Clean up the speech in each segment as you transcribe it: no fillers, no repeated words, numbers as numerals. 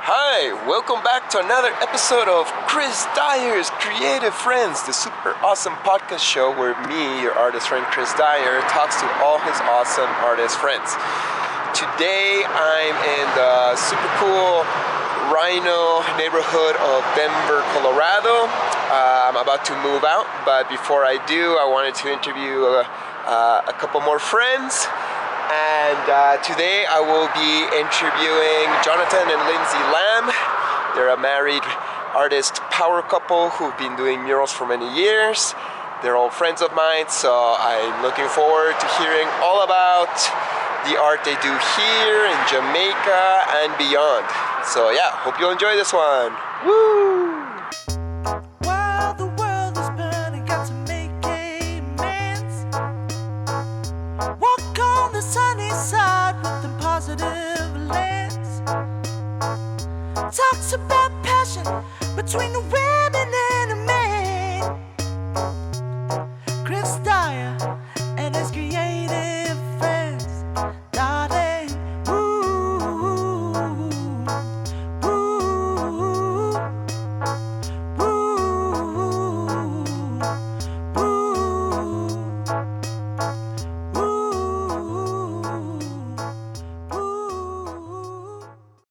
Hi, welcome back to another episode of Chris Dyer's Creative Friends, the super awesome podcast show where me, your artist friend Chris Dyer, talks to all his awesome artist friends. Today I'm in the super cool Rhino neighborhood of Denver, Colorado. I'm about to move out, but before I do, I wanted to interview a couple more friends. And today I will be interviewing Johnathan and Lindsey. They're a married artist power couple who've been doing murals for many years. They're all friends of mine, so I'm looking forward to hearing all about the art they do here in Jamaica and beyond. So yeah, hope you'll enjoy this one. Woo! While the world is burning, got to make amends. Walk on the sunny side with a positive lens. Talks about passion between the women and the men. Chris Dyer and his creative friends. Darling, ooh, ooh, ooh,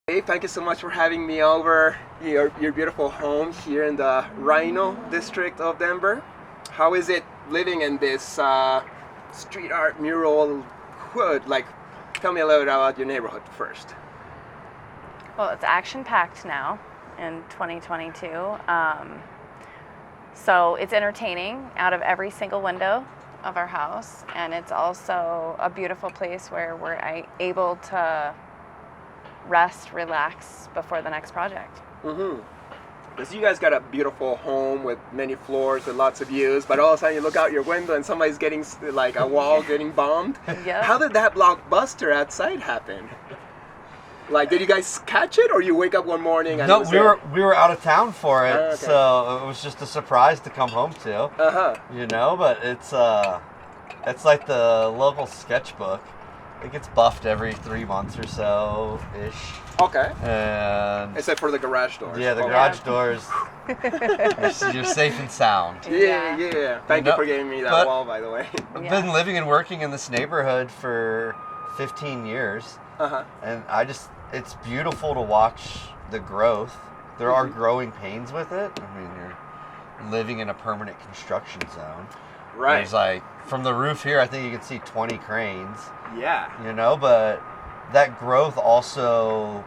Hey, thank you so much for having me over your beautiful home here in the Rhino district of Denver. How is it living in this street art mural hood? Like, tell me a little bit about your neighborhood first. Well, it's action-packed now in 2022. So it's entertaining out of every single window of our house, and it's also a beautiful place where we're able to rest, relax before the next project. Mm-hmm. Because you guys got a beautiful home with many floors with lots of views, but all of a sudden you look out your window and somebody's getting, like, a wall getting bombed. Yep. How did that blockbuster outside happen? Like, did you guys catch it, or you wake up one morning and No, it was we were out of town for it, okay. so it was just a surprise to come home to. Uh-huh. You know, but it's like the local sketchbook. It gets buffed every 3 months or so ish. Okay. And Except for the garage doors. yeah, the Okay. garage doors. You're safe and sound. Yeah. Thank you No, for giving me that but- wall, by the way. I've Yeah. been living and working in this neighborhood for 15 years, Uh-huh. and it's beautiful to watch the growth. There are growing pains with it. I mean, you're living in a permanent construction zone. Right. There's like, from the roof here, I think you can see 20 cranes, Yeah. you know, but that growth also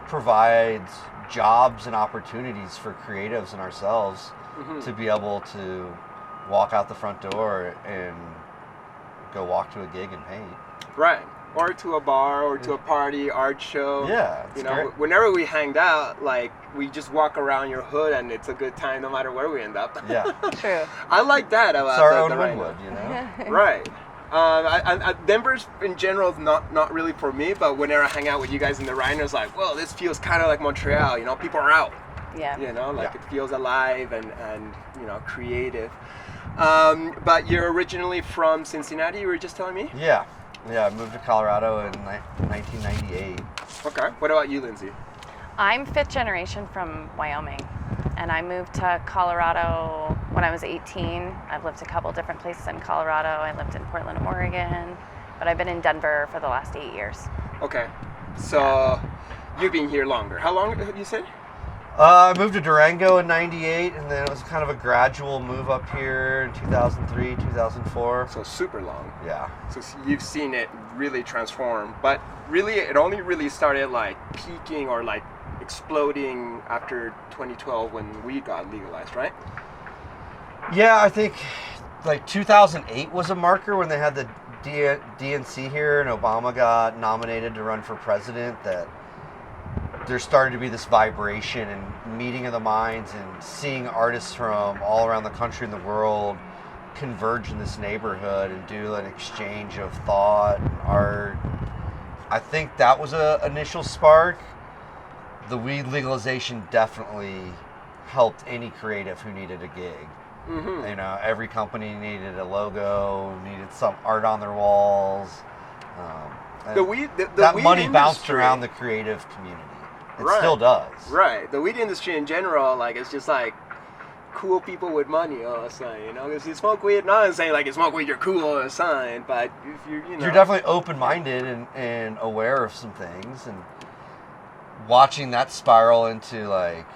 provides jobs and opportunities for creatives and ourselves to be able to walk out the front door and go walk to a gig and paint. Right. Or to a bar, or to a party, art show. Yeah, it's You know, great. whenever we hanged out, like, we just walk around your hood and it's a good time no matter where we end up. Yeah, True. I like that about it's our the own Rhino. Winwood, you know. Right. Denver's in general is not really for me, but whenever I hang out with you guys in the Rhino, it's like, well, this feels kind of like Montreal. You know, people are out. Yeah. You know, like Yeah. it feels alive and you know, creative. But you're originally from Cincinnati, you were just telling me? Yeah, I moved to Colorado in 1998. Okay. What about you, Lindsey? I'm fifth generation from Wyoming, and I moved to Colorado when I was 18. I've lived a couple different places in Colorado. I lived in Portland, Oregon, but I've been in Denver for the last 8 years. Okay. So you've been here longer. How long have you said? I moved to Durango in 98, and then it was kind of a gradual move up here in 2003, 2004. So super long. Yeah. So you've seen it really transform, but really it only really started like peaking or like exploding after 2012 when weed got legalized, right? Yeah, I think like 2008 was a marker when they had the DNC here and Obama got nominated to run for president, that there started to be this vibration and meeting of the minds and seeing artists from all around the country and the world converge in this neighborhood and do an exchange of thought and art. I think that was an initial spark. The weed legalization definitely helped any creative who needed a gig. Mm-hmm. You know, every company needed a logo, needed some art on their walls. The weed that weed money bounced industry- around the creative community. It still does. Right. The weed industry in general, like, it's just like cool people with money all the time, you know? If you smoke weed, not I'm saying like you smoke weed, you're cool all the time, but if you're, you know. You're definitely open-minded and aware of some things, and watching that spiral into, like,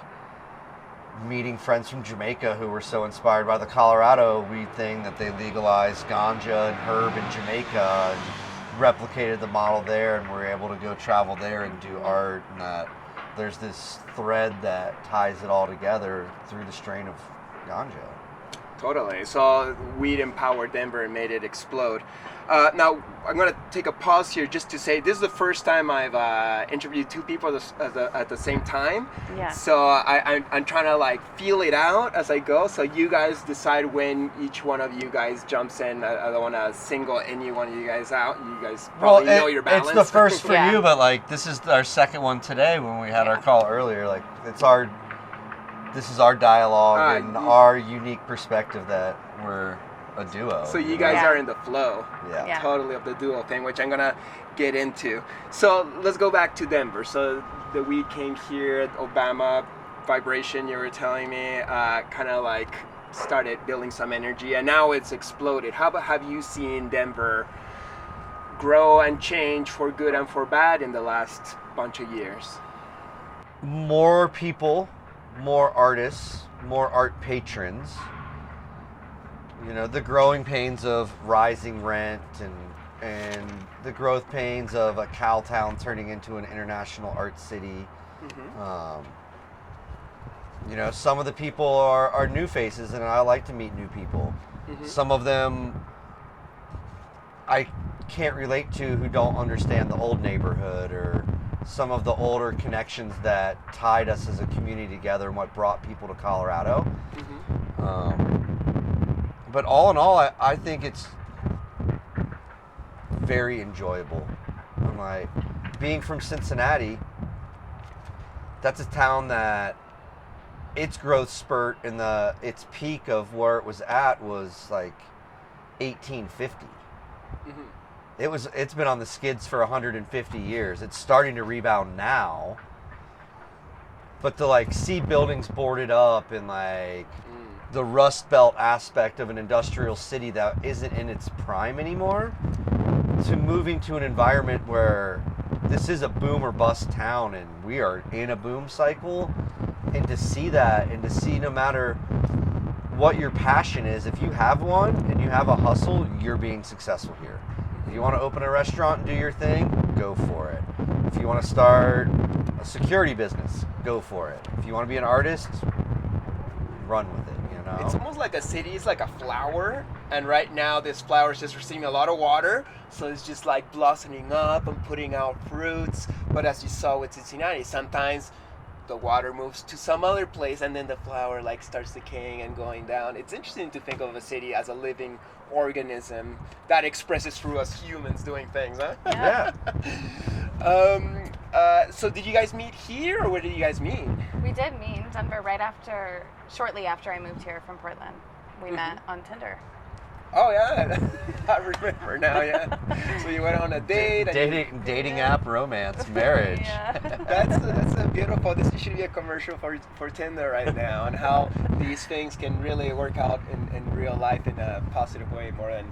meeting friends from Jamaica who were so inspired by the Colorado weed thing that they legalized ganja and herb in Jamaica and replicated the model there, and were able to go travel there and do art, and that there's this thread that ties it all together through the strain of ganja. Totally. So weed empowered Denver and made it explode. Now, I'm going to take a pause here just to say this is the first time I've interviewed two people at the same time. Yeah. So I'm trying to like feel it out as I go. So you guys decide when each one of you guys jumps in. I don't want to single any one of you guys out. You guys probably know your balance. It's the first for Yeah. you, but like this is our second one today when we had our call earlier. Like this is our dialogue and our unique perspective that we're a duo. So you guys are in the flow. Yeah. Totally of the duo thing, which I'm gonna get into. So let's go back to Denver. So the weed came here, Obama vibration, you were telling me, kind of like started building some energy, and now it's exploded. How about have you seen Denver grow and change for good and for bad in the last bunch of years? More people, more artists, more art patrons. You know, the growing pains of rising rent and the growth pains of a Cal town turning into an international art city. You know, some of the people are new faces, and I like to meet new people. Some of them I can't relate to who don't understand the old neighborhood, or some of the older connections that tied us as a community together and what brought people to Colorado. But all in all, I think it's very enjoyable. I'm like, being from Cincinnati, that's a town that its growth spurt in its peak of where it was at was like 1850. It's been on the skids for 150 years. It's starting to rebound now. But to like see buildings boarded up and like the Rust Belt aspect of an industrial city that isn't in its prime anymore, to moving to an environment where this is a boom or bust town and we are in a boom cycle, and to see that, and to see no matter what your passion is, if you have one and you have a hustle, you're being successful here. If you want to open a restaurant and do your thing, go for it. If you want to start a security business, go for it. If you want to be an artist, run with it. It's almost like a city. It's like a flower, and right now this flower is just receiving a lot of water, so it's just like blossoming up and putting out fruits. But as you saw with Cincinnati, sometimes the water moves to some other place, and then the flower like starts decaying and going down. It's interesting to think of a city as a living organism that expresses through us humans doing things, huh? Yeah. So did you guys meet here, or where did you guys meet? We did meet in Denver shortly after I moved here from Portland. We met on Tinder. Oh yeah, I remember now. Yeah. So you went on a date. Dating app, romance, marriage. Yeah. That's a beautiful. This should be a commercial for Tinder right now, and how these things can really work out in real life in a positive way more than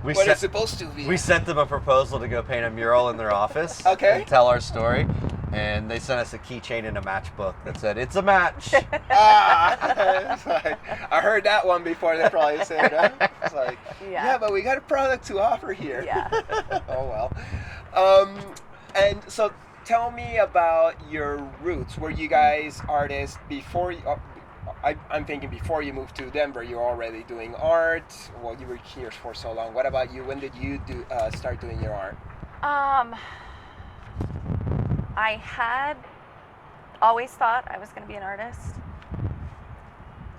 what it's supposed to be. We sent them a proposal to go paint a mural in their office. Okay. And tell our story. And they sent us a keychain and a matchbook that said, "It's a match." It's like, I heard that one before. They probably said, it's like, yeah, but we got a product to offer here. Yeah. Oh well. And so tell me about your roots. Were you guys artists before you? I'm thinking before you moved to Denver, you were already doing art. Well, you were here for so long. What about you? When did you start doing your art? I had always thought I was going to be an artist.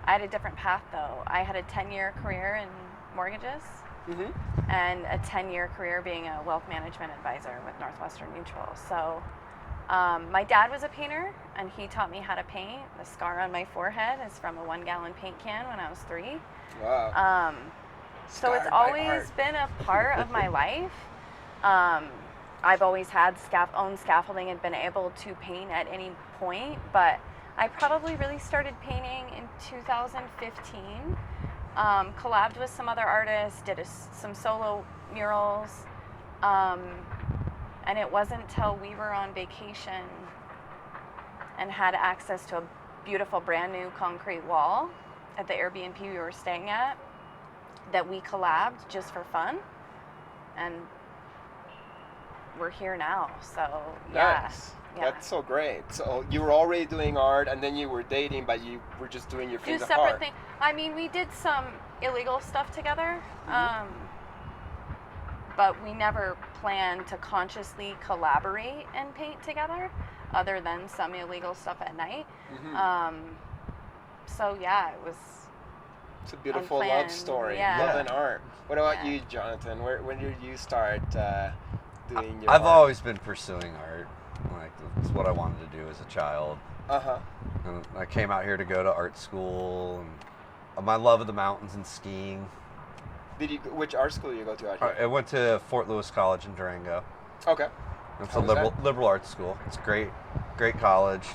I had a different path though. I had a 10-year career in mortgages and a 10-year career being a wealth management advisor with Northwestern Mutual. So my dad was a painter, and he taught me how to paint. The scar on my forehead is from a 1-gallon paint can when I was 3. Wow. So it's always been a part of my life. I've always had owned scaffolding and been able to paint at any point, but I probably really started painting in 2015. Collabed with some other artists, did some solo murals, and it wasn't until we were on vacation and had access to a beautiful brand new concrete wall at the Airbnb we were staying at that we collabed just for fun, and we're here now. So yeah. Nice. That's so great. So you were already doing art, and then you were dating, but you were just doing your things apart. Separate things. I mean, we did some illegal stuff together, but we never planned to consciously collaborate and paint together, other than some illegal stuff at night. So yeah, it was. It's a beautiful unplanned. love story. Yeah. Love and art. What about you, Johnathan? When did you start doing your I've art? always been pursuing art. Like, it's what I wanted to do as a child. And I came out here to go to art school, and my love of the mountains and skiing. Which art school did you go to out here? I went to Fort Lewis College in Durango. Okay. It's How a was that? liberal arts school. It's great college.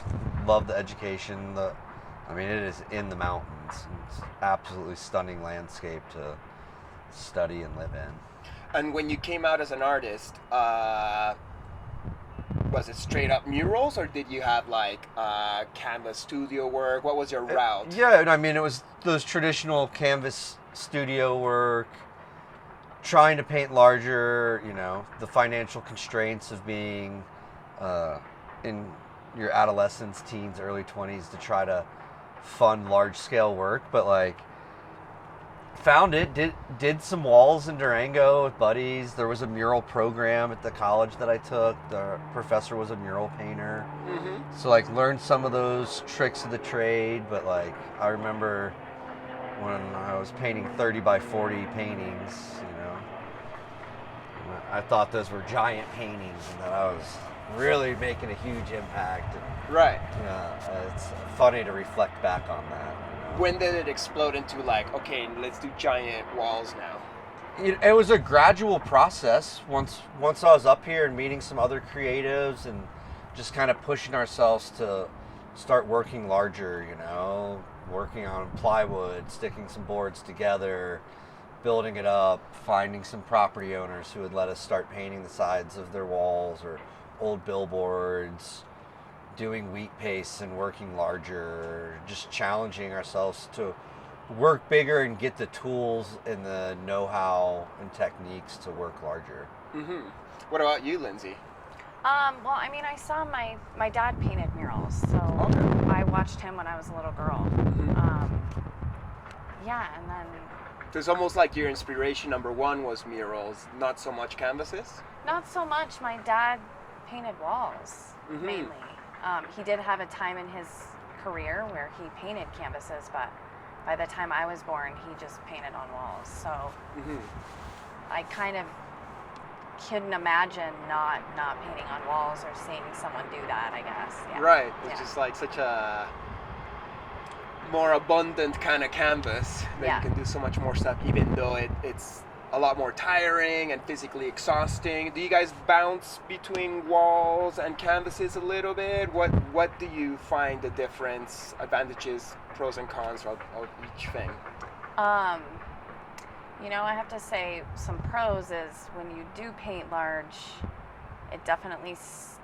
Love the education. It is in the mountains. It's absolutely stunning landscape to study and live in. And when you came out as an artist, was it straight up murals, or did you have like canvas studio work? What was your route? Yeah, it was those traditional canvas studio work, trying to paint larger, the financial constraints of being in your adolescence, teens, early 20s to try to fund large scale work, but found it, did some walls in Durango with buddies. There was a mural program at the college that I took. The professor was a mural painter. So learned some of those tricks of the trade, but I remember when I was painting 30 by 40 paintings, I thought those were giant paintings and that I was really making a huge impact. And, right. It's funny to reflect back on that. When did it explode into okay, let's do giant walls now? It was a gradual process. Once I was up here and meeting some other creatives and just kind of pushing ourselves to start working larger, working on plywood, sticking some boards together, building it up, finding some property owners who would let us start painting the sides of their walls or old billboards, doing wheat pastes and working larger, just challenging ourselves to work bigger and get the tools and the know-how and techniques to work larger. What about you, Lindsey? I saw my dad painted murals, so I watched him when I was a little girl. And then... So it's almost like your inspiration number one was murals, not so much canvases? Not so much. My dad painted walls, mainly. He did have a time in his career where he painted canvases, but by the time I was born, he just painted on walls. So I kind of couldn't imagine not painting on walls or seeing someone do that, I guess. Yeah. Right. It's just such a more abundant kind of canvas that you can do so much more stuff, even though it's a lot more tiring and physically exhausting. Do you guys bounce between walls and canvases a little bit? What do you find the difference, advantages, pros and cons of each thing? I have to say some pros is when you do paint large, it definitely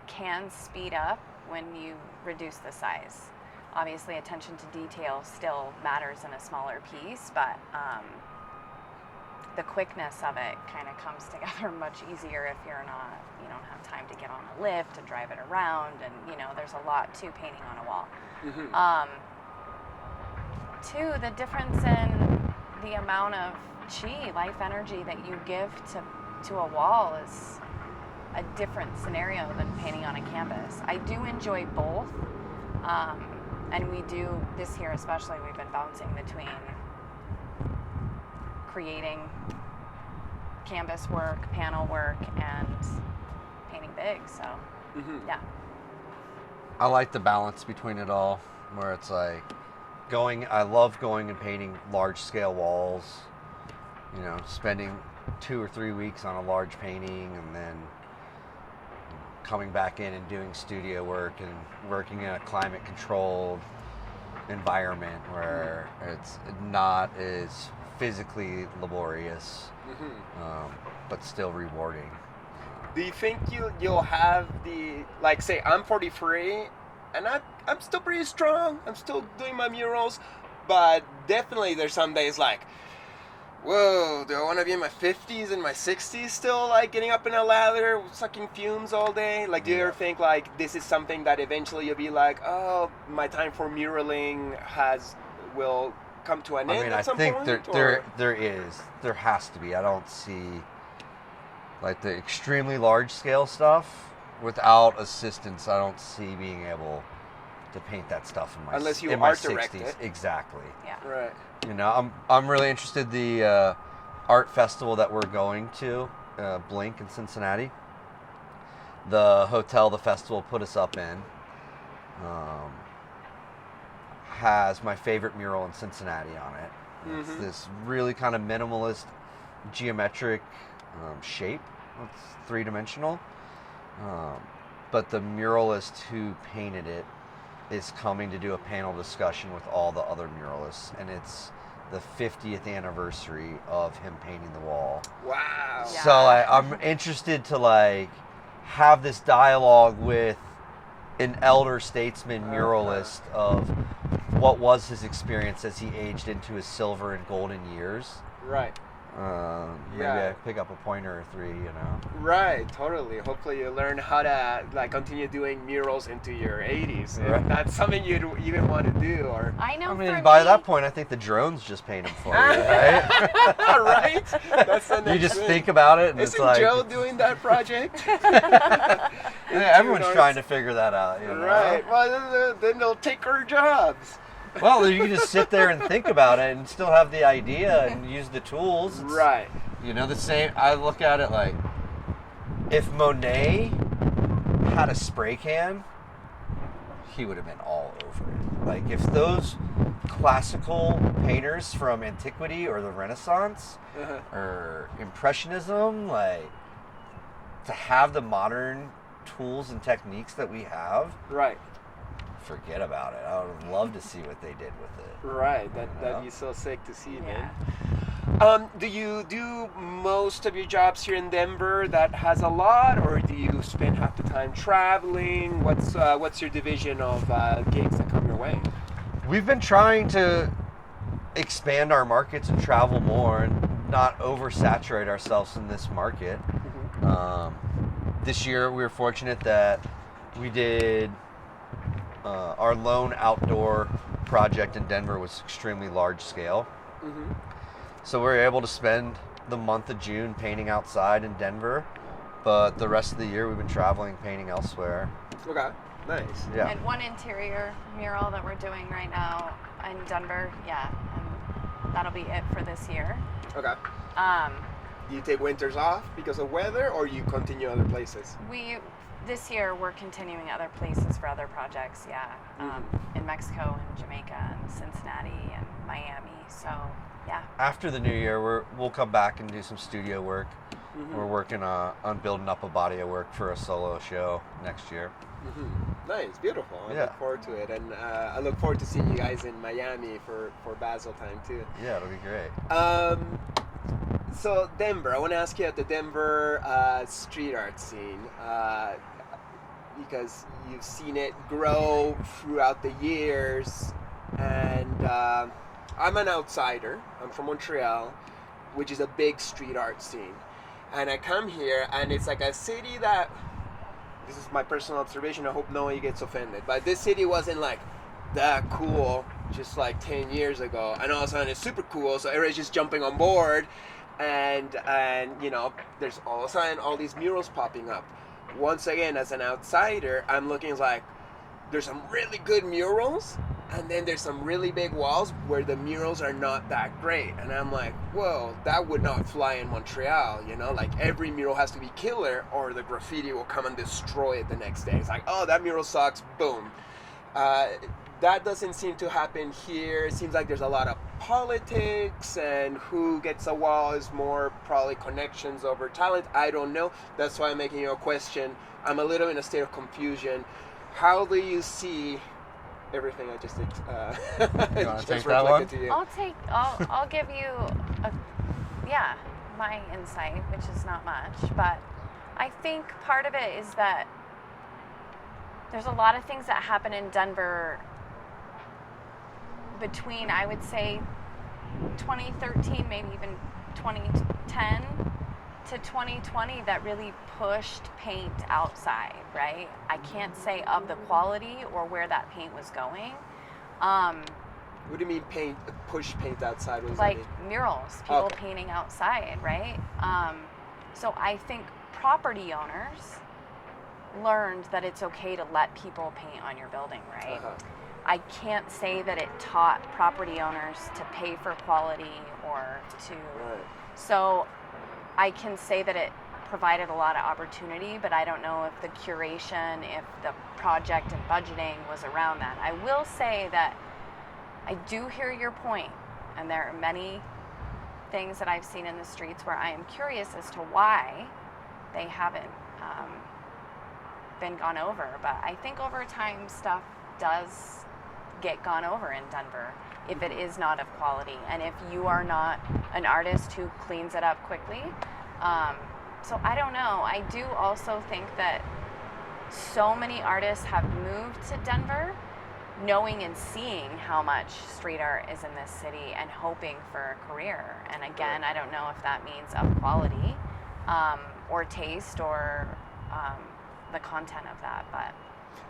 can speed up when you reduce the size. Obviously, attention to detail still matters in a smaller piece, but the quickness of it kind of comes together much easier if you don't have time to get on a lift and drive it around, and there's a lot to painting on a wall. Two, the difference in the amount of life energy that you give to a wall is a different scenario than painting on a canvas. I do enjoy both, and we do, this year especially, we've been bouncing between creating canvas work, panel work, and painting big, so yeah. I like the balance between it all, where it's I love going and painting large scale walls, spending 2 or 3 weeks on a large painting and then coming back in and doing studio work and working in a climate controlled environment where it's not as physically laborious, but still rewarding. Do you think you'll have the, like, say I'm 43 and I'm still pretty strong, I'm still doing my murals, but definitely there's some days like, whoa, do I want to be in my 50s and my 60s still, like, getting up in a ladder, sucking fumes all day? Like, do you ever think, like, this is something that eventually you'll be like, oh, my time for muraling will come to an end at some point? I think there has to be. I don't see, like, the extremely large-scale stuff, without assistance, I don't see being able to paint that stuff in my 60s. Unless you art direct it. Exactly. Yeah. Right. You know, I'm really interested. The art festival that we're going to, Blink in Cincinnati, the hotel the festival put us up in, has my favorite mural in Cincinnati on it. It's this really kind of minimalist, geometric shape. It's three-dimensional. But the muralist who painted it is coming to do a panel discussion with all the other muralists, and it's the 50th anniversary of him painting the wall. Wow. Yeah. So I'm interested to, like, have this dialogue with an elder statesman muralist of what was his experience as he aged into his silver and golden years. Right. Maybe I pick up a pointer or three, you know. Right, totally. Hopefully you learn how to, like, continue doing murals into your 80s. Right. If that's something you'd even want to do, or... I know. I mean, for by me, that point, I think the drones just paint them for you, right? Right? That's the next You just thing. think about it, and Isn't it's like... Joe doing that project? Yeah, everyone's trying to figure that out, you know? Right. Well, then they'll take our jobs. Well, you can just sit there and think about it and still have the idea and use the tools. It's, Right. you know, the same... I look at it like, if Monet had a spray can, he would have been all over it. Like, if those classical painters from antiquity or the Renaissance or Impressionism, like, to have the modern tools and techniques that we have, Right. forget about it. I would love to see what they did with it. Right. Yeah. That'd be so sick to see, Yeah. man. Do you do most of your jobs here in Denver that has a lot, or do you spend half the time traveling? What's your division of gigs that come your way? We've been trying to expand our markets and travel more and not oversaturate ourselves in this market. This year we were fortunate that we did our lone outdoor project in Denver was extremely large scale. So we were able to spend the month of June painting outside in Denver, but the rest of the year we've been traveling, painting elsewhere. Okay. Nice. Yeah. And one interior mural that we're doing right now in Denver, and that'll be it for this year. Okay. Do you take winters off because of weather, or you continue other places? This year we're continuing other places for other projects, in Mexico and Jamaica and Cincinnati and Miami. So yeah. After the new year, we'll come back and do some studio work. We're working on building up a body of work for a solo show next year. Nice, beautiful. I look forward to it, and I look forward to seeing you guys in Miami for Basel time too. Yeah, it'll be great. So Denver, I want to ask you at the Denver street art scene, because you've seen it grow throughout the years, and I'm an outsider. I'm from Montreal, which is a big street art scene, and I come here, and it's like a city that, this is my personal observation, I hope no one gets offended, but this city wasn't like that cool just like 10 years ago, and all of a sudden it's super cool, so everybody's just jumping on board, and you know, there's all of a sudden all these murals popping up. Once again, as an outsider, I'm looking like there's some really good murals, and then there's some really big walls where the murals are not that great, and I'm like, whoa, that would not fly in Montreal, you know, like every mural has to be killer or the graffiti will come and destroy it the next day. It's like, oh, that mural sucks, boom. that doesn't seem to happen here. It seems like there's a lot of politics, and who gets a wall is more probably connections over talent. I don't know. That's why I'm making you a question. I'm a little in a state of confusion. How do you see everything I just did? You want to take just that one? reflected to you? I'll give you my insight, which is not much, but I think part of it is that there's a lot of things that happen in Denver between, I would say, 2013, maybe even 2010 to 2020 that really pushed paint outside, right? I can't say of the quality or where that paint was going. What do you mean push paint outside? What does Like that mean? murals, people Okay. painting outside, right? So I think property owners learned that it's okay to let people paint on your building, right? Uh-huh. I can't say that it taught property owners to pay for quality or to. Right. So I can say that it provided a lot of opportunity, but I don't know if the curation, if the project and budgeting was around that. I will say that I do hear your point, and there are many things that I've seen in the streets where I am curious as to why they haven't been gone over. But I think over time stuff does get gone over in Denver if it is not of quality, and if you are not an artist who cleans it up quickly. So I don't know. I do also think that so many artists have moved to Denver knowing and seeing how much street art is in this city and hoping for a career. And again, I don't know if that means of quality or taste or the content of that, but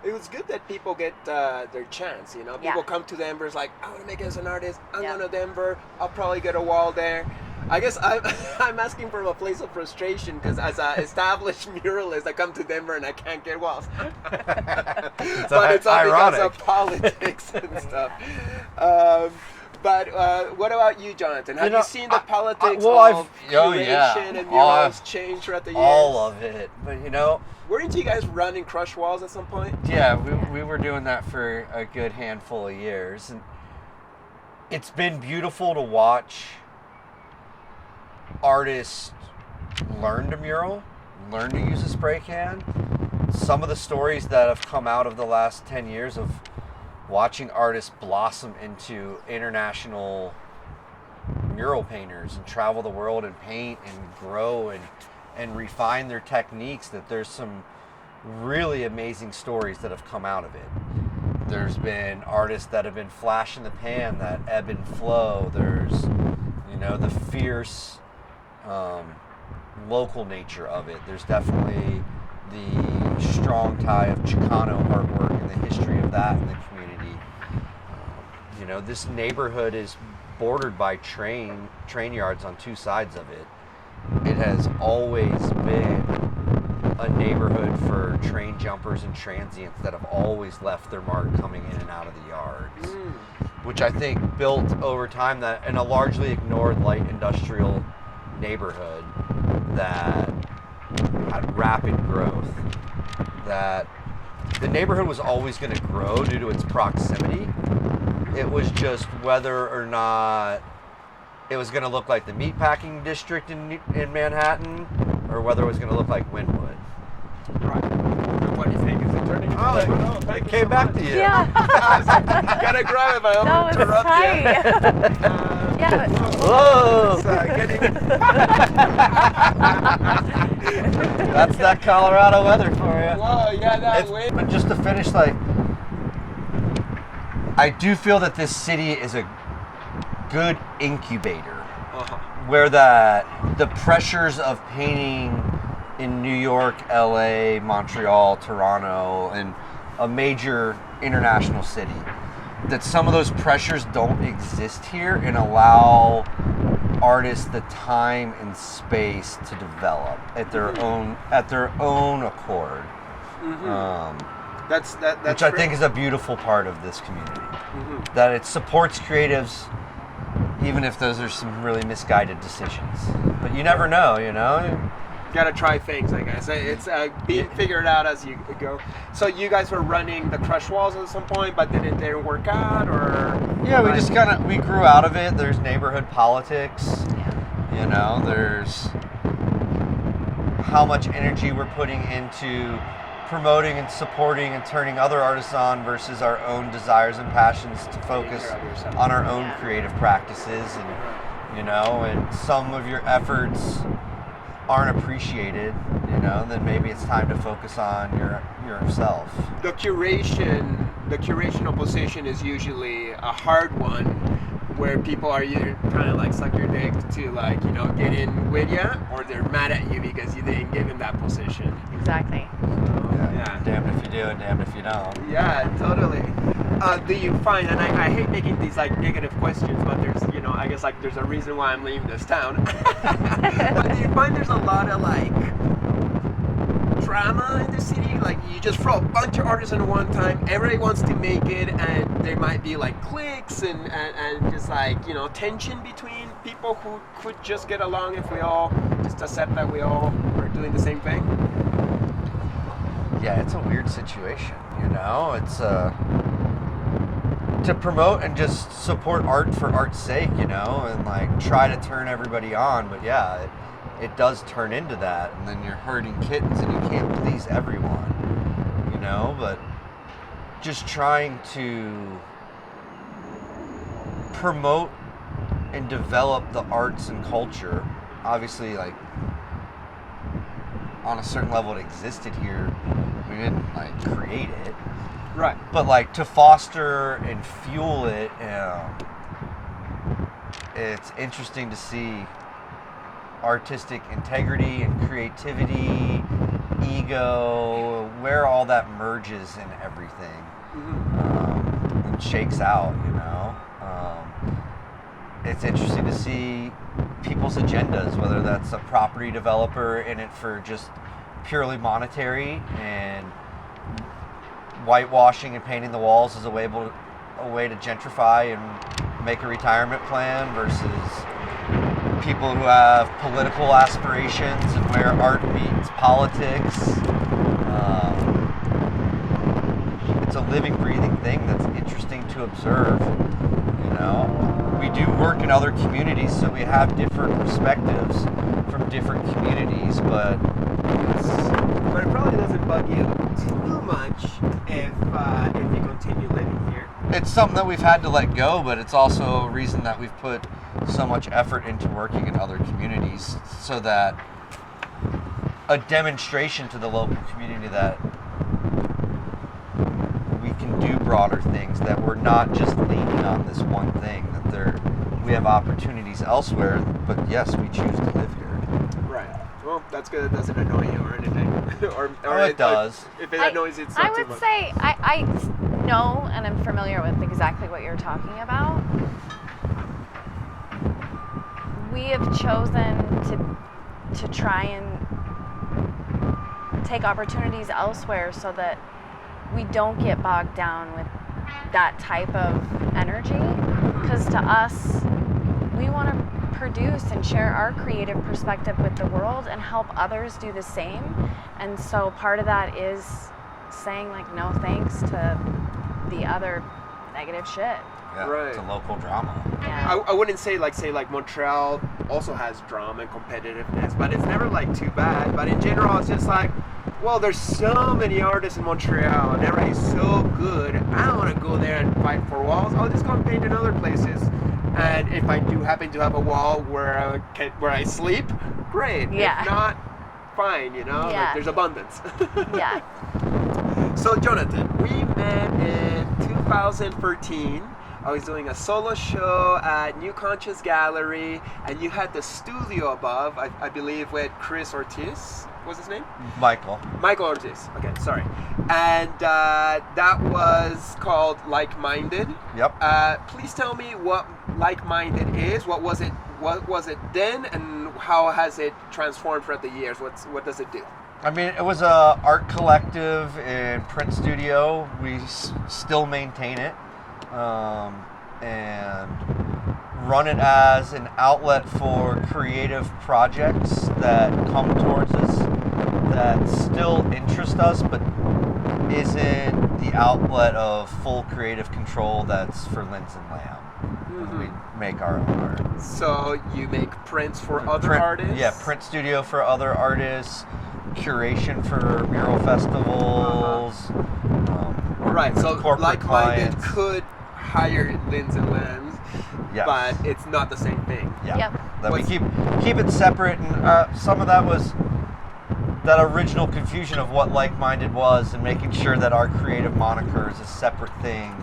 It was good that people get their chance, you know. People Yeah. come to Denver, it's like, I want to make it as an artist. I'm Yeah. going to Denver. I'll probably get a wall there. I guess I'm asking from a place of frustration because as an established muralist, I come to Denver and I can't get walls. But it's all ironic. because of politics and stuff. But what about you, Johnathan? Have you seen the politics of curation and murals change throughout the years? All of it. But Weren't you guys running crush walls at some point? yeah, we were doing that for a good handful of years. And it's been beautiful to watch artists learn to mural, learn to use a spray can. Some of the stories that have come out of the last 10 years of watching artists blossom into international mural painters and travel the world and paint and grow and refine their techniques, that there's some really amazing stories that have come out of it. There's been artists that have been flash in the pan that ebb and flow. There's, the fierce local nature of it. There's definitely the strong tie of Chicano artwork and the history of that in the community. This neighborhood is bordered by train yards on two sides of it. It has always been a neighborhood for train jumpers and transients that have always left their mark coming in and out of the yards, which I think built over time that in a largely ignored light industrial neighborhood that had rapid growth, that the neighborhood was always going to grow due to its proximity. It was just whether or not it was going to look like the meatpacking district in Manhattan, or whether it was going to look like Wynwood. Right. What do you think? Is it turning? It came back to you. yeah, Gotta grab it, I that was interrupt tight. you. Yeah, but Whoa! Getting... That's that Colorado weather for you. Whoa, yeah, that wind. But just to finish, I do feel that this city is a good incubator, where the pressures of painting in New York, LA, Montreal, Toronto, and a major international city, that some of those pressures don't exist here and allow artists the time and space to develop at their own accord. That's which I think is a beautiful part of this community. That it supports creatives, even if those are some really misguided decisions. But you never know, gotta try things, I guess. It's being figured out as you go. So you guys were running the crush walls at some point, but then it didn't work out, or? Yeah, we just we grew out of it. There's neighborhood politics. Yeah. You know, there's how much energy we're putting into promoting and supporting and turning other artists on versus our own desires and passions to focus on our own creative practices. And, you know, and some of your efforts aren't appreciated, you know, then maybe it's time to focus on yourself. The curational position is usually a hard one, where people are either trying to like suck your dick to like, you know, get in with you, or they're mad at you because you didn't give them that position. Exactly. Yeah. Damned if you do and damned if you don't. Yeah, totally. Do you find, and I hate making these like negative questions, but there's, you know, I guess like there's a reason why I'm leaving this town. But do you find there's a lot of like drama in the city? Like you just throw a bunch of artists in at one time, everybody wants to make it, and there might be like cliques and just like, you know, tension between people who could just get along if we all just accept that we all are doing the same thing? Yeah, it's a weird situation, you know? It's to promote and just support art for art's sake, you know, and like try to turn everybody on, but yeah, it does turn into that, and then you're herding kittens and you can't please everyone, you know, but just trying to promote and develop the arts and culture. Obviously, like, on a certain level it existed here, we didn't like create it. Right. But like to foster and fuel it, it's interesting to see artistic integrity and creativity, ego, where all that merges in everything, and shakes out, you know. It's interesting to see people's agendas, whether that's a property developer in it for just purely monetary and whitewashing and painting the walls as a way to gentrify and make a retirement plan, versus people who have political aspirations and where art meets politics. It's a living, breathing thing that's interesting to observe, you know. We do work in other communities, so we have different perspectives from different communities, but it probably doesn't bug you too much if you continue living here. It's something that we've had to let go, but it's also a reason that we've put so much effort into working in other communities, so that a demonstration to the local community that we can do broader things, that we're not just leaning on this one thing, that we have opportunities elsewhere, but yes, we choose to live here. Right. Well, that's good. It doesn't annoy you or anything. or it does. If it annoys you, it's not I too would much. say I know and I'm familiar with exactly what you're talking about. We have chosen to try and take opportunities elsewhere so that we don't get bogged down with that type of energy, because to us, we want to produce and share our creative perspective with the world and help others do the same. And so part of that is saying like no thanks to the other negative shit. Yeah, Right. It's a local drama. Yeah. I wouldn't say like Montreal also has drama and competitiveness, but it's never like too bad. But in general, it's just like, well, there's so many artists in Montreal and everybody's so good. I don't want to go there and fight for walls. I'll just go and paint in other places. And if I do happen to have a wall where I sleep, great. Yeah. If not, fine. You know, Yeah. like, there's abundance. Yeah. So Johnathan, we met in 2013. I was doing a solo show at New Conscious Gallery, and you had the studio above, I believe, with Chris Ortiz. What's his name? Michael. Michael Ortiz. Okay, sorry. And that was called Like-Minded. Yep. Please tell me what Like-Minded is. What was it then, and how has it transformed throughout the years? What does it do? I mean, it was a art collective and print studio. We still maintain it. And run it as an outlet for creative projects that come towards us that still interest us, but isn't the outlet of full creative control that's for Lindz and Lamb. We make our own art. So you make prints for other artists? Yeah, print studio for other artists, curation for mural festivals. Right, so corporate like-minded clients. could hire Lindz and Lamb, Yes. but it's not the same thing. Yeah. Yep. That we keep it separate, and some of that was that original confusion of what like-minded was, and making sure that our creative moniker is a separate thing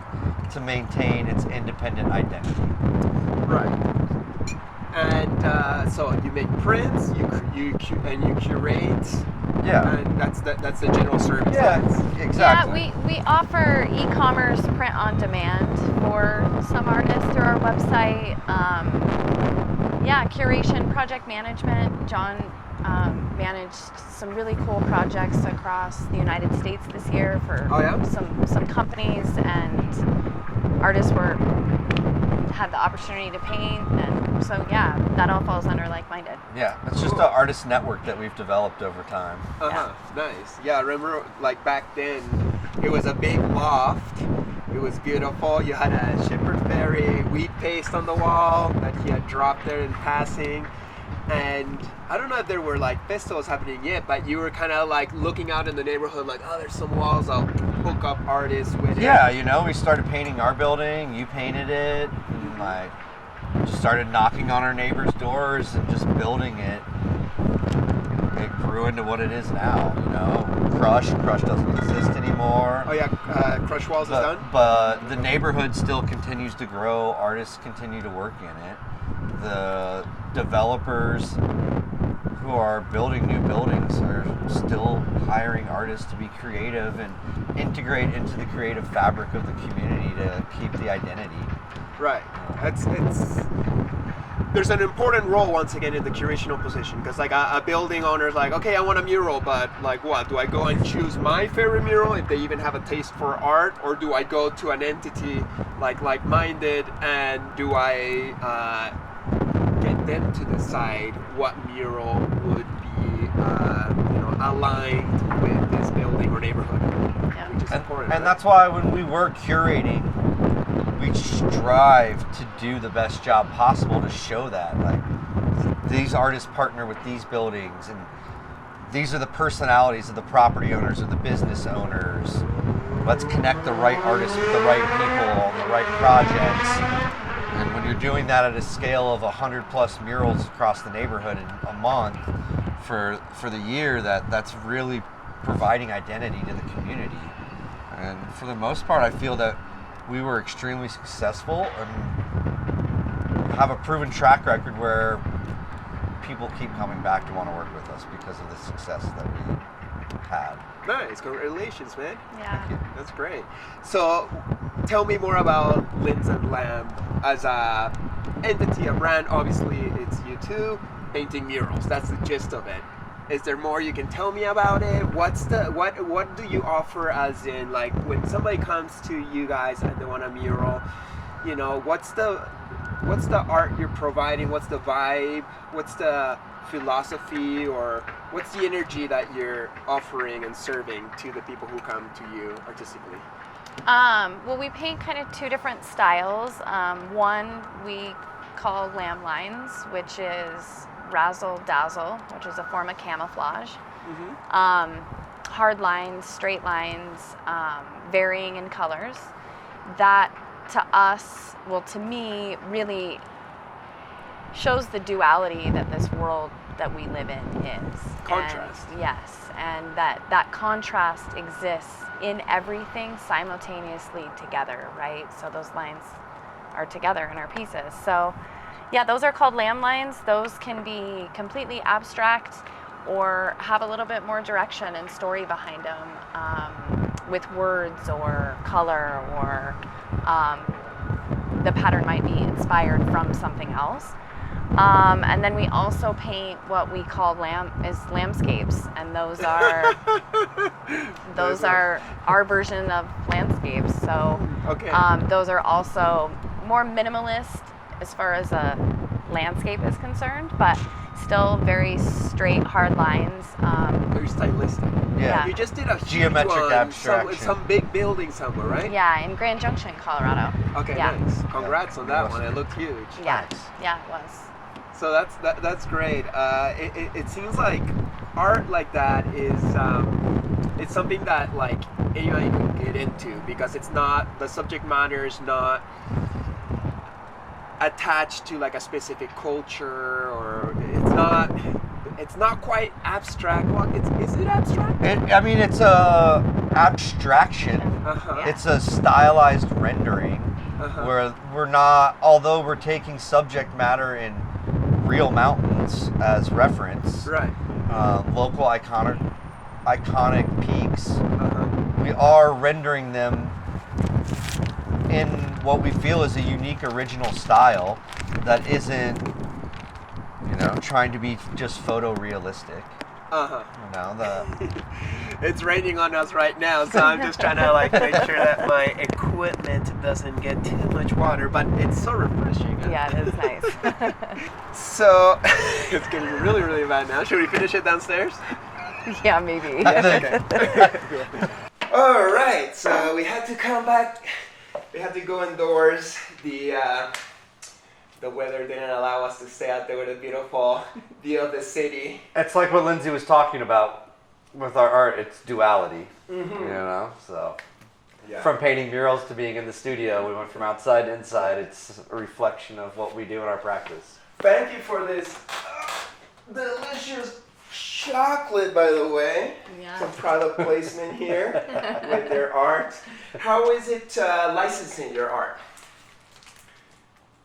to maintain its independent identity. Right. And so you make prints, you curate. Yeah. And that's the general service. Yeah, exactly. Yeah, we offer e-commerce print on demand for some artists through our website. Curation, project management. John managed some really cool projects across the United States this year for some companies, and artists had the opportunity to paint, and so that all falls under like-minded. Yeah, it's just an artist network that we've developed over time. Nice. Yeah, I remember like back then it was a big loft. It was beautiful. You had a Shepherd Ferry wheat paste on the wall that he had dropped there in passing. And I don't know if there were like festivals happening yet, but you were kind of like looking out in the neighborhood like, oh, there's some walls, I'll hook up artists with it. Yeah, we started painting our building, you painted it, and like just started knocking on our neighbors' doors and just building it. It grew into what it is now, Crush doesn't exist anymore. Oh yeah, Crush Walls is done? But the neighborhood still continues to grow, artists continue to work in it. The developers who are building new buildings are still hiring artists to be creative and integrate into the creative fabric of the community to keep the identity. Right. There's an important role once again in the curational position, because like a building owner is like, okay, I want a mural, but like what? Do I go and choose my favorite mural if they even have a taste for art, or do I go to an entity like-minded and do I get them to decide what mural would be aligned with this building or neighborhood? Yeah. Which is important. And that's why when we were curating, we strive to do the best job possible to show that. Like, these artists partner with these buildings, and these are the personalities of the property owners or the business owners. Let's connect the right artists with the right people on the right projects. And when you're doing that at a scale of 100+ murals across the neighborhood in a month for the year, that's really providing identity to the community. And for the most part, I feel that we were extremely successful and have a proven track record where people keep coming back to want to work with us because of the success that we had. Nice, congratulations, man. Yeah. That's great. So, tell me more about Lindz and Lamb as a entity, a brand. Obviously, it's you two painting murals. That's the gist of it. Is there more you can tell me about it? What do you offer, as in like when somebody comes to you guys and they want a mural, what's the art you're providing? What's the vibe? What's the philosophy, or what's the energy that you're offering and serving to the people who come to you artistically? Well, we paint kind of two different styles. One we call lamb lines, which is razzle dazzle, which is a form of camouflage. Hard lines, straight lines, varying in colors. That to us, well, to me, really shows the duality that this world that we live in is. Contrast. And, yes, and that contrast exists in everything simultaneously together, right? So those lines are together in our pieces. So yeah, those are called lamb lines. Those can be completely abstract or have a little bit more direction and story behind them, with words or color, or the pattern might be inspired from something else. And then we also paint what we call landscapes, and those are our version of landscapes. So Okay. those are also more minimalist as far as a landscape is concerned, but still very straight, hard lines. Very stylistic. Yeah. You just did a huge Geometric one, abstraction. some big building somewhere, right? Yeah, in Grand Junction, Colorado. Okay, Yeah. nice. Congrats on that Awesome. one. It looked huge. Yeah, Nice. yeah, it was. So that's great. It seems like art like that is it's something that like anyone can get into because it's not, the subject matter is not attached to like a specific culture, or it's not quite abstract. Well, is it abstract? It's a abstraction. Uh-huh. It's a stylized rendering where we're not, although we're taking subject matter in real mountains as reference, Right. Local iconic peaks, Uh-huh. we are rendering them in what we feel is a unique original style that isn't, trying to be just photorealistic. Uh-huh. The It's raining on us right now, so I'm just trying to like make sure that my equipment doesn't get too much water, but it's so refreshing. Yeah, it is nice. So it's getting really, really bad now. Should we finish it downstairs? Yeah, maybe. All right, so we had to come back. We had to go indoors. The weather didn't allow us to stay out there with a beautiful view of the city. It's like what Lindsey was talking about with our art. It's duality, So Yeah. from painting murals to being in the studio, we went from outside to inside. It's a reflection of what we do in our practice. Thank you for this delicious chocolate, by the way. Yeah. Some product placement here with their art. How is it licensing your art?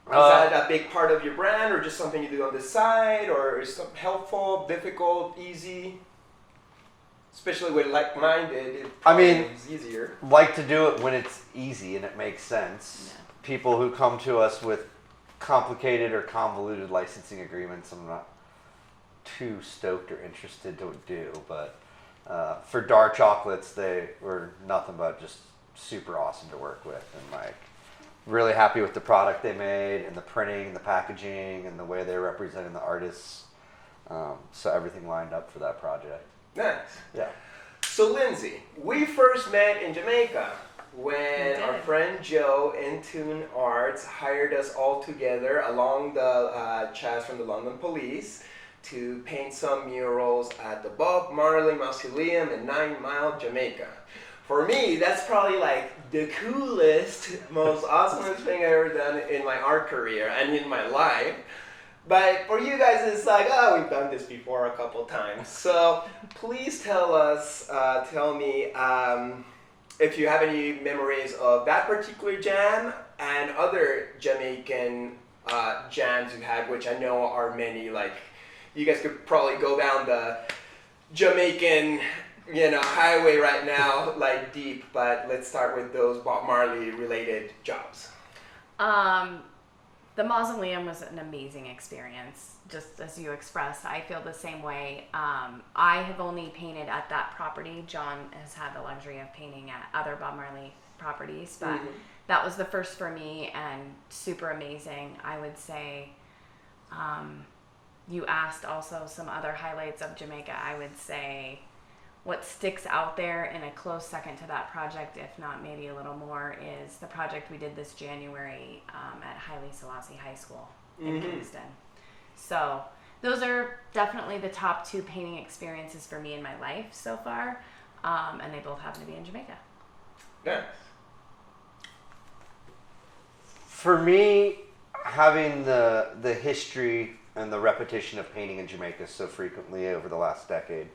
Is that a big part of your brand, or just something you do on the side, or is it helpful, difficult, easy? Especially with like-minded, it's easier. Like to do it when it's easy and it makes sense. Yeah. People who come to us with complicated or convoluted licensing agreements, I'm not too stoked or interested to do. But for Dyer chocolates, they were nothing but just super awesome to work with, and like really happy with the product they made, and the printing, and the packaging, and the way they represented the artists. So everything lined up for that project. Nice. Yeah. So Lindsey, we first met in Jamaica when our friend Joe in Tune Arts hired us all together along the Chaz from the London Police to paint some murals at the Bob Marley Mausoleum in 9 Mile, Jamaica. For me, that's probably like the coolest, most awesomest thing I've ever done in my art career and in my life. But for you guys, it's like, oh, we've done this before a couple times. So please tell me if you have any memories of that particular jam and other Jamaican jams you had, which I know are many. Like, you guys could probably go down the Jamaican highway right now, like deep, but let's start with those Bob Marley related jobs. The mausoleum was an amazing experience, just as you expressed. I feel the same way. I have only painted at that property. John has had the luxury of painting at other Bob Marley properties, but that was the first for me and super amazing. I would say, you asked also some other highlights of Jamaica. I would say what sticks out there in a close second to that project, if not maybe a little more, is the project we did this January at Haile Selassie High School in Kingston. So those are definitely the top 2 painting experiences for me in my life so far, and they both happen to be in Jamaica. Nice. For me, having the history and the repetition of painting in Jamaica so frequently over the last decade,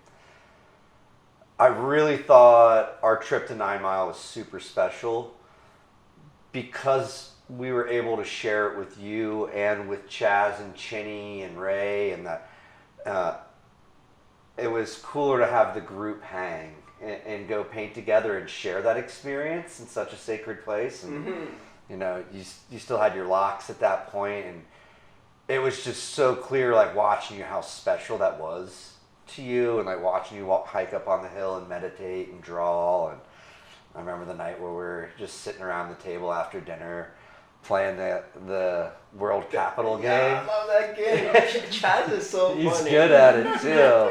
I really thought our trip to 9 Mile was super special because we were able to share it with you and with Chaz and Chinny and Ray, and that it was cooler to have the group hang and go paint together and share that experience in such a sacred place. And you still had your locks at that point, and it was just so clear, like watching you, how special that was to you, and like watching you hike up on the hill and meditate and draw. And I remember the night where we were just sitting around the table after dinner playing the World Capital Yeah, game. I love that game. Chaz is so funny. He's good at it too.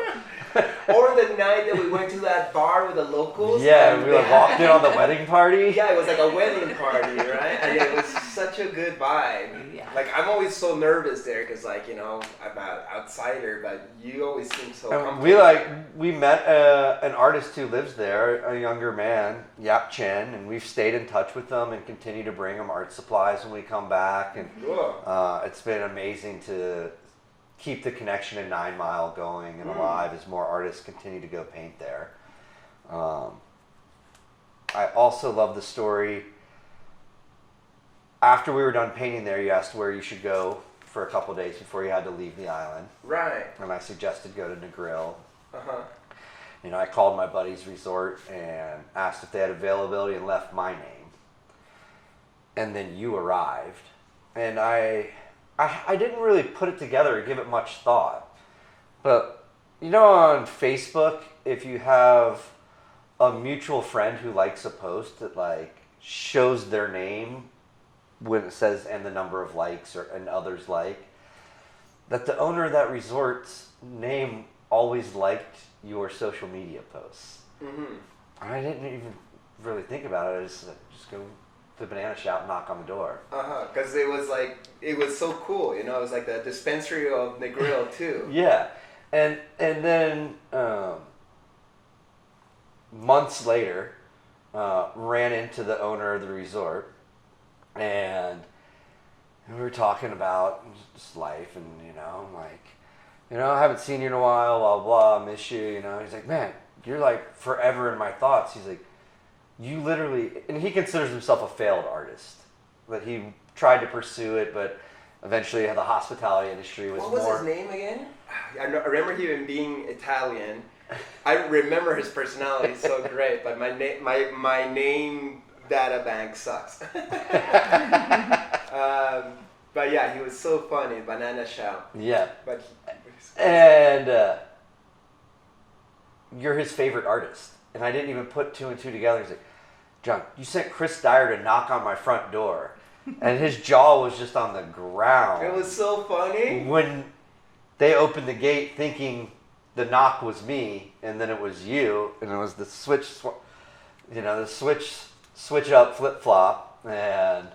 Or the night that we went to that bar with the locals. Yeah, and we they like walked in on the wedding party. Yeah, it was like a wedding party, right? And it was such a good vibe. Yeah. Like, I'm always so nervous there because, like, you know, I'm an outsider, but you always seem so comfortable. We met an artist who lives there, a younger man, Yap Chen, and we've stayed in touch with them and continue to bring him art supplies when we come back. And Cool. it's been amazing to keep the connection in 9 Mile going and alive as more artists continue to go paint there. I also love the story. After we were done painting there, you asked where you should go for a couple of days before you had to leave the island. Right. And I suggested go to Negril. Uh-huh. You know, I called my buddy's resort and asked if they had availability and left my name. And then you arrived. And I didn't really put it together or give it much thought. But, you know, on Facebook, if you have a mutual friend who likes a post that, like, shows their name when it says and the number of likes and others like, that the owner of that resort's name always liked your social media posts. Mm-hmm. I didn't even really think about it. I just go to the banana shop and knock on the door. Uh-huh. Because it was so cool, you know, it was like the dispensary of Negril too. Yeah. And then months later, ran into the owner of the resort, and we were talking about just life, and, you know, I'm like, you know, I haven't seen you in a while, blah, blah, I miss you, you know. He's like, man, you're like forever in my thoughts. He's like, you literally, and he considers himself a failed artist, but he tried to pursue it, but eventually the hospitality industry was more. What was his name again? I remember him being Italian. I remember his personality so great, but my name data bank sucks. But yeah, he was so funny, Banana Shop. Yeah. But and you're his favorite artist. And I didn't even put two and two together. He's like, John, you sent Chris Dyer to knock on my front door. And his jaw was just on the ground. It was so funny. When they opened the gate thinking the knock was me, and then it was you, and it was the switch up, flip-flop, and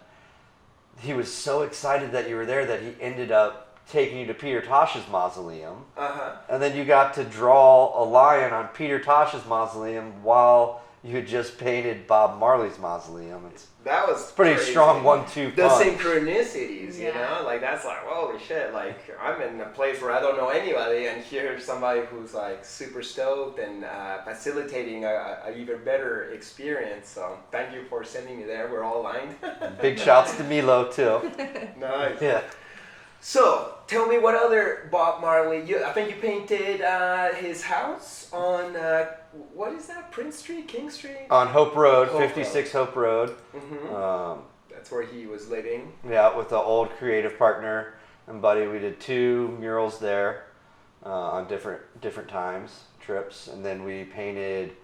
he was so excited that you were there that he ended up taking you to Peter Tosh's mausoleum. Uh-huh. And then you got to draw a lion on Peter Tosh's mausoleum while you had just painted Bob Marley's mausoleum. That was pretty crazy. strong 1-2 The punch. synchronicities, you know? Like, that's like, holy shit. Like, I'm in a place where I don't know anybody, and here's somebody who's, like, super stoked and facilitating a even better experience. So, thank you for sending me there. We're all aligned. Big shouts to Milo, too. Nice. Yeah. So, tell me what other Bob Marley, I think you painted his house on, what is that, Prince Street, King Street? On Hope Road, Hope 56 Hope Road. Mm-hmm. That's where he was living. Yeah, with the old creative partner and buddy. We did 2 murals there on different times, trips. And then we painted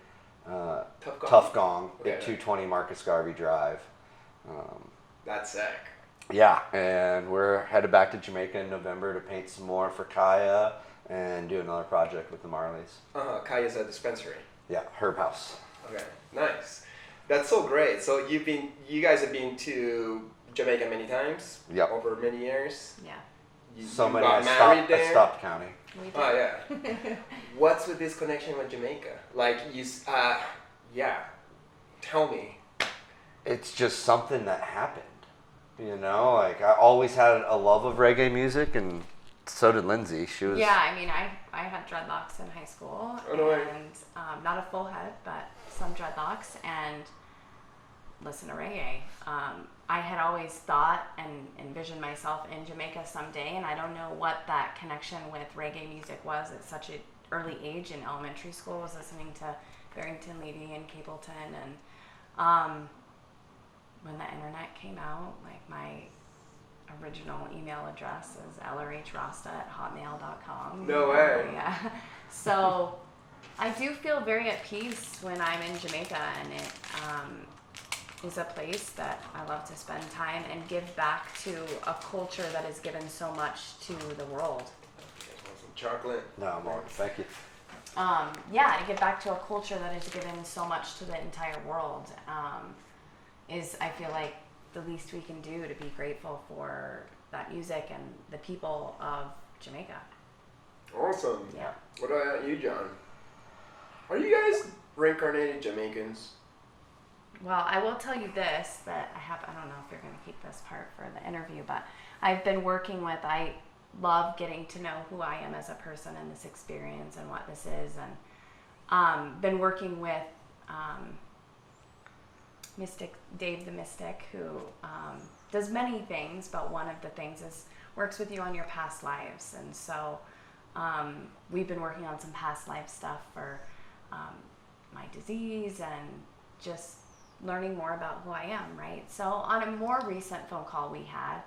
Tough Gong at 220 Marcus Garvey Drive. That's sick. Yeah, and we're headed back to Jamaica in November to paint some more for Kaya and do another project with the Marleys. Kaya's a dispensary. Yeah, Herb House. Okay, nice. That's so great. So you guys have been to Jamaica many times? Yep. Over many years? Yeah. You Many got married there? I stopped counting. We did. Oh, yeah. What's with this connection with Jamaica? Like, tell me. It's just something that happened. You know, like I always had a love of reggae music, and so did Lindsey. She was. Yeah, I mean, I had dreadlocks in high school, and not a full head, but some dreadlocks, and listen to reggae. I had always thought and envisioned myself in Jamaica someday, and I don't know what that connection with reggae music was at such an early age. In elementary school, I was listening to Barrington Levy and Capleton, and when the internet came out, like my original email address is lrhrasta@hotmail.com. No way. Yeah. So I do feel very at peace when I'm in Jamaica, and is a place that I love to spend time and give back to a culture that has given so much to the world. Some chocolate. No, more. Thank you. Yeah, to give back to a culture that has given so much to the entire world is, I feel like, the least we can do to be grateful for that music and the people of Jamaica. Awesome. Yeah. What about you, John? Are you guys reincarnated Jamaicans? Well, I will tell you this, that I don't know if you're going to keep this part for the interview, but I've been working with, I love getting to know who I am as a person and this experience and what this is, and been working with Mystic, Dave the Mystic, who does many things, but one of the things is works with you on your past lives. And so we've been working on some past life stuff for my disease and just learning more about who I am, right? So on a more recent phone call we had,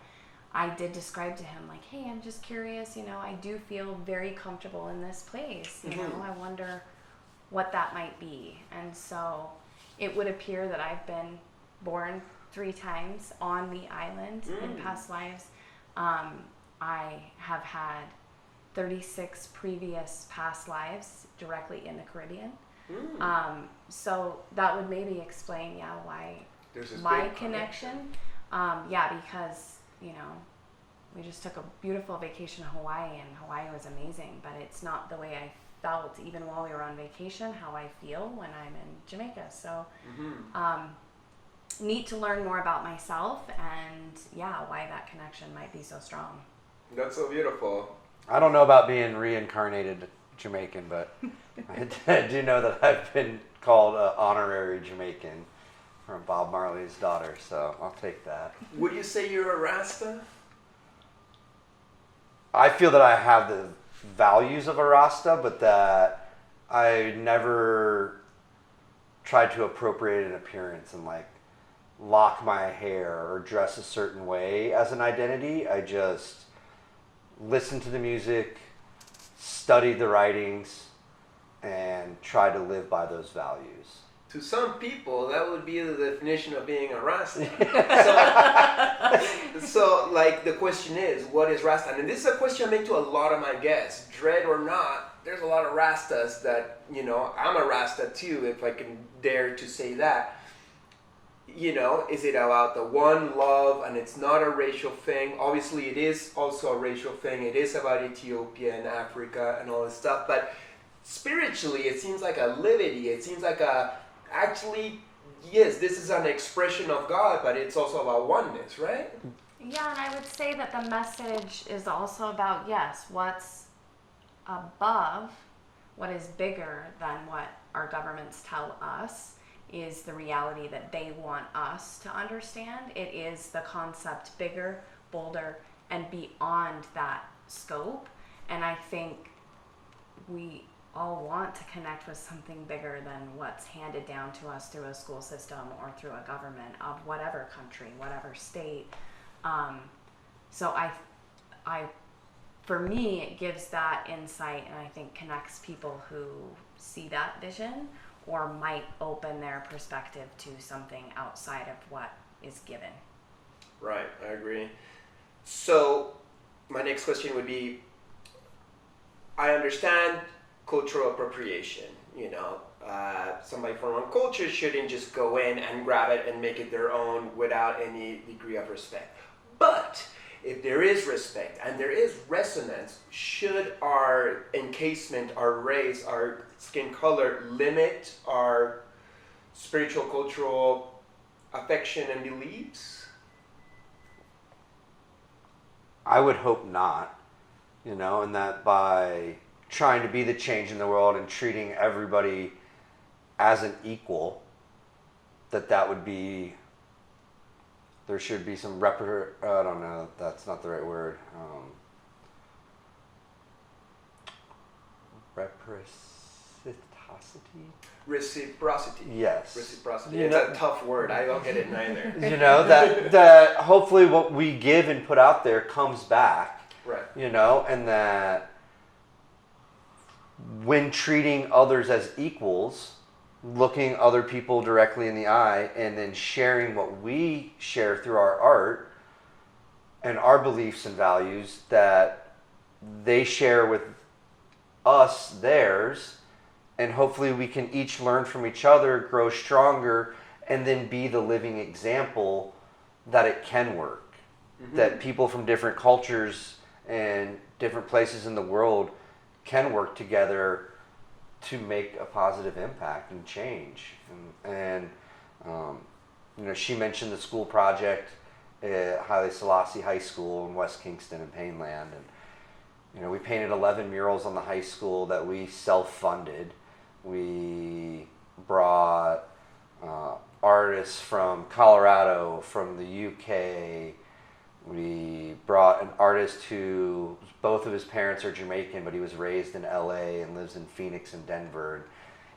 I did describe to him, like, hey, I'm just curious, I do feel very comfortable in this place. I wonder what that might be. And so it would appear that I've been born 3 times on the island in past lives. I have had 36 previous past lives directly in the Caribbean. So that would maybe explain, why my connection. Because, we just took a beautiful vacation in Hawaii, and Hawaii was amazing, but it's not the way I felt even while we were on vacation, how I feel when I'm in Jamaica. So neat to learn more about myself and why that connection might be so strong. That's so beautiful. I don't know about being reincarnated Jamaican, but I do know that I've been called an honorary Jamaican from Bob Marley's daughter, so I'll take that. Would you say you're a Rasta? I feel that I have the values of a Rasta, but that I never tried to appropriate an appearance and lock my hair or dress a certain way as an identity. I just listened to the music, studied the writings, and tried to live by those values. To some people, that would be the definition of being a Rasta. So the question is, what is Rasta? And this is a question I make to a lot of my guests. Dread or not, there's a lot of Rastas that, I'm a Rasta too, if I can dare to say that. Is it about the one love, and it's not a racial thing? Obviously, it is also a racial thing. It is about Ethiopia and Africa and all this stuff. But spiritually, it seems like a liberty. It seems like actually, yes, this is an expression of God, but it's also about oneness, right? Yeah, and I would say that the message is also about, yes, what's above, what is bigger than what our governments tell us, is the reality that they want us to understand. It is the concept bigger, bolder, and beyond that scope. And I think we all want to connect with something bigger than what's handed down to us through a school system or through a government of whatever country, whatever state. So for me, it gives that insight, and I think connects people who see that vision or might open their perspective to something outside of what is given. Right, I agree. So my next question would be, I understand cultural appropriation. Somebody from one culture shouldn't just go in and grab it and make it their own without any degree of respect. But if there is respect and there is resonance, should our encasement, our race, our skin color limit our spiritual, cultural affection and beliefs? I would hope not, and that by trying to be the change in the world and treating everybody as an equal, that would be, there should be some I don't know, that's not the right word. Reciprocity. Yes. Reciprocity. It's a tough word. I don't get it neither. That hopefully what we give and put out there comes back. Right. And that when treating others as equals, looking other people directly in the eye and then sharing what we share through our art and our beliefs and values that they share with us theirs, and hopefully we can each learn from each other, grow stronger, and then be the living example that it can work. That people from different cultures and different places in the world can work together to make a positive impact and change. And you know, she mentioned the school project at Haile Selassie High School in West Kingston and Painland, and you know, we painted 11 murals on the high school that we self-funded. We brought artists from Colorado, from the UK. We brought an artist who both of his parents are Jamaican, but he was raised in LA and lives in Phoenix and Denver. And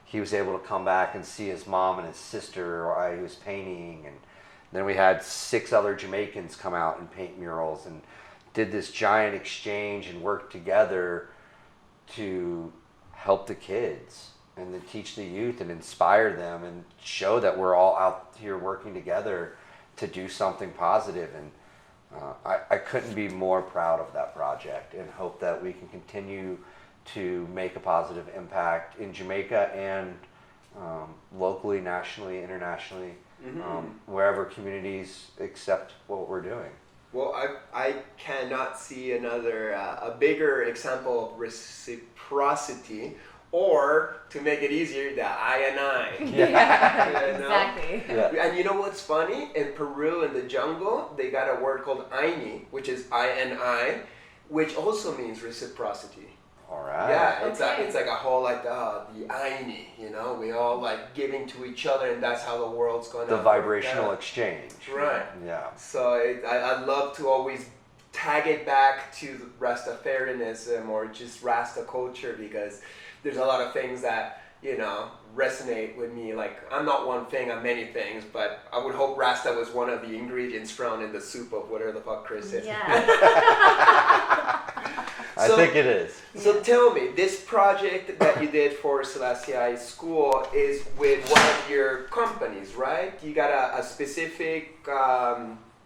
he was able to come back and see his mom and his sister while he was painting. And then we had 6 other Jamaicans come out and paint murals and did this giant exchange and work together to help the kids and to teach the youth and inspire them and show that we're all out here working together to do something positive. And I couldn't be more proud of that project and hope that we can continue to make a positive impact in Jamaica and locally, nationally, internationally, wherever communities accept what we're doing. Well, I cannot see another a bigger example of reciprocity, or to make it easier, the I and I. Yeah, You know? exactly. Yeah. And you know what's funny? In Peru, in the jungle, they got a word called Aini, which is I and I, which also means reciprocity. All right. Yeah, Okay. it's like a whole like the Aini, you know, we all like giving to each other, and that's how the world's gonna The work vibrational out. exchange. Right. Yeah. So I love to always tag it back to Rastafarianism or just Rasta culture, because there's a lot of things that, you know, resonate with me. Like, I'm not one thing, I'm many things, but I would hope Rasta was one of the ingredients thrown in the soup of whatever the fuck Chris is. Yeah. I think it is. So tell me, this project that you did for Selassie High School is with one of your companies, right? You got a specific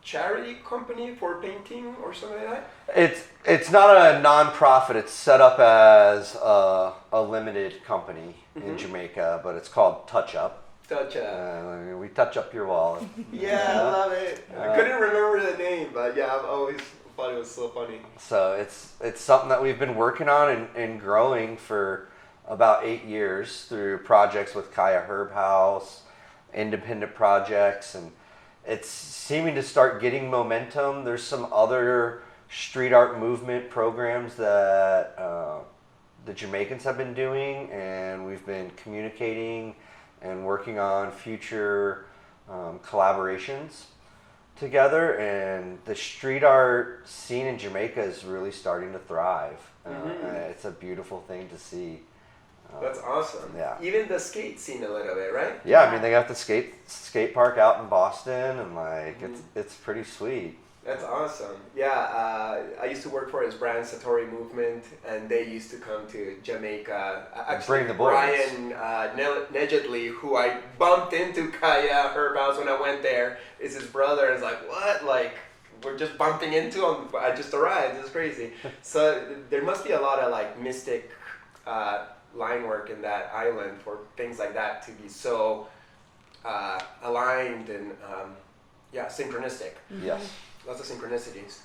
charity company for painting or something like that? It's not a non-profit. It's set up as a limited company in Jamaica, but it's called Touch Up. Touch Up. We touch up your wall. Yeah, I love it. I couldn't remember the name, but yeah, I've always thought it was so funny. So it's something that we've been working on and growing for about 8 years through projects with Kaya Herb House, independent projects, and it's seeming to start getting momentum. There's some other street art movement programs that the Jamaicans have been doing, and we've been communicating and working on future collaborations together. And the street art scene in Jamaica is really starting to thrive. It's a beautiful thing to see. That's awesome. Yeah. Even the skate scene a little bit, right? Yeah, I mean, they got the skate park out in Boston, and like it's pretty sweet. That's awesome. Yeah, I used to work for his brand Satori Movement, and they used to come to Jamaica. Actually, Bring the boys. Brian Nejedly, who I bumped into Kaya Herb House when I went there, is his brother. And it's like, what? Like, we're just bumping into him. I just arrived. This is crazy. So there must be a lot of like mystic line work in that island for things like that to be so aligned and synchronistic. Yes. Lots of synchronicities.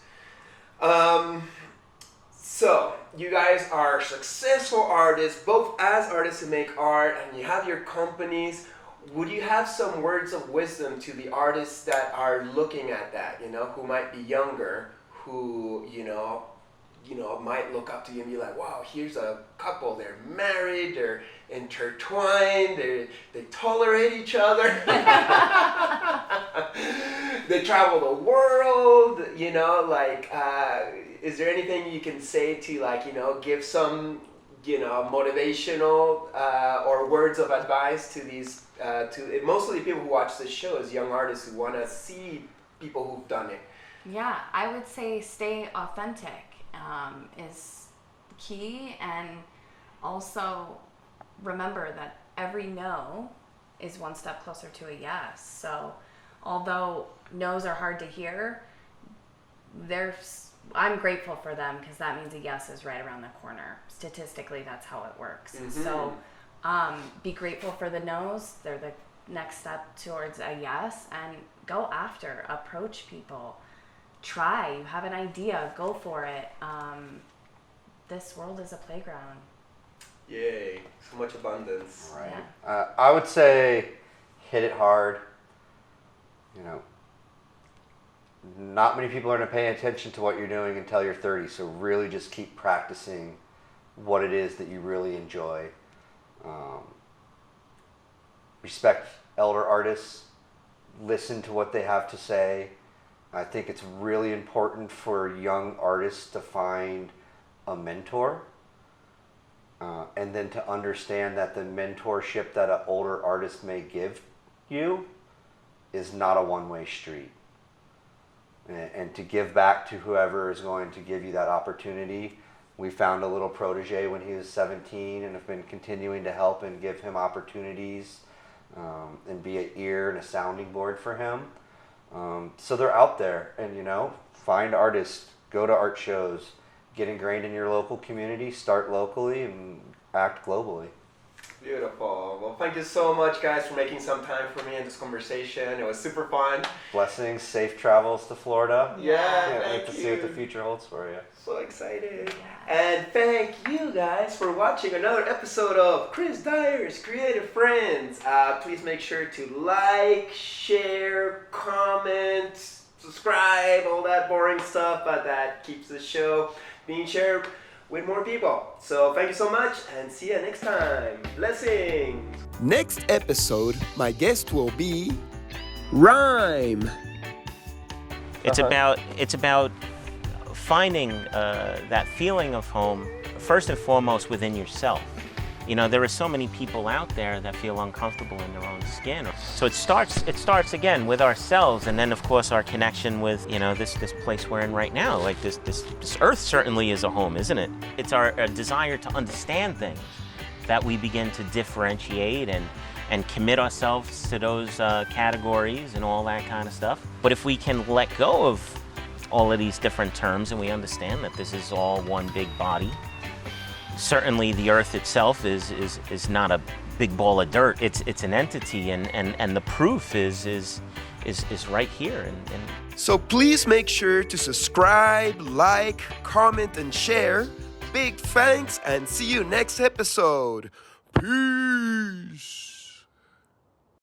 So you guys are successful artists, both as artists who make art, and you have your companies. Would you have some words of wisdom to the artists that are looking at that, you know, who might be younger, who, you know, might look up to you and be like, wow, here's a couple, they're married, they're intertwined, they tolerate each other, they travel the world, you know, like, is there anything you can say to, like, you know, give some, you know, motivational or words of advice to these, to mostly people who watch this show as young artists who want to see people who've done it? Yeah, I would say stay authentic is key, and also remember that every no is one step closer to a yes. So although no's are hard to hear, I'm grateful for them because that means a yes is right around the corner. Statistically, that's how it works. So be grateful for the no's. They're the next step towards a yes, and go after, approach people, try. You have an idea, go for it. This world is a playground. Yay, so much abundance. Right. Yeah. I would say hit it hard. You know, not many people are going to pay attention to what you're doing until you're 30, so really just keep practicing what it is that you really enjoy. Respect elder artists, listen to what they have to say. I think it's really important for young artists to find a mentor, and then to understand that the mentorship that an older artist may give you is not a one-way street. And to give back to whoever is going to give you that opportunity. We found a little protege when he was 17 and have been continuing to help and give him opportunities, and be an ear and a sounding board for him. So they're out there, and find artists, go to art shows, get ingrained in your local community, start locally, and act globally. Beautiful. Well, thank you so much, guys, for making some time for me in this conversation. It was super fun. Blessings, safe travels to Florida. Yeah, Wait thank to you. see what the future holds for you. So excited. And thank you guys for watching another episode of Chris Dyer's Creative Friends. Please make sure to like, share, comment, subscribe, all that boring stuff, but that keeps the show being shared with more people. So thank you so much, and see you next time. Blessings. Next episode, my guest will be Rhyme. It's about finding that feeling of home first and foremost within yourself. There are so many people out there that feel uncomfortable in their own skin. So it starts again with ourselves, and then of course our connection with this place we're in right now. Like this earth certainly is a home, isn't it? It's our desire to understand things that we begin to differentiate and commit ourselves to those categories and all that kind of stuff. But if we can let go of all of these different terms and we understand that this is all one big body, certainly the earth itself is not a big ball of dirt. It's an entity, and the proof is right here. And So please make sure to subscribe, like, comment, and share. Big thanks, and see you next episode. Peace.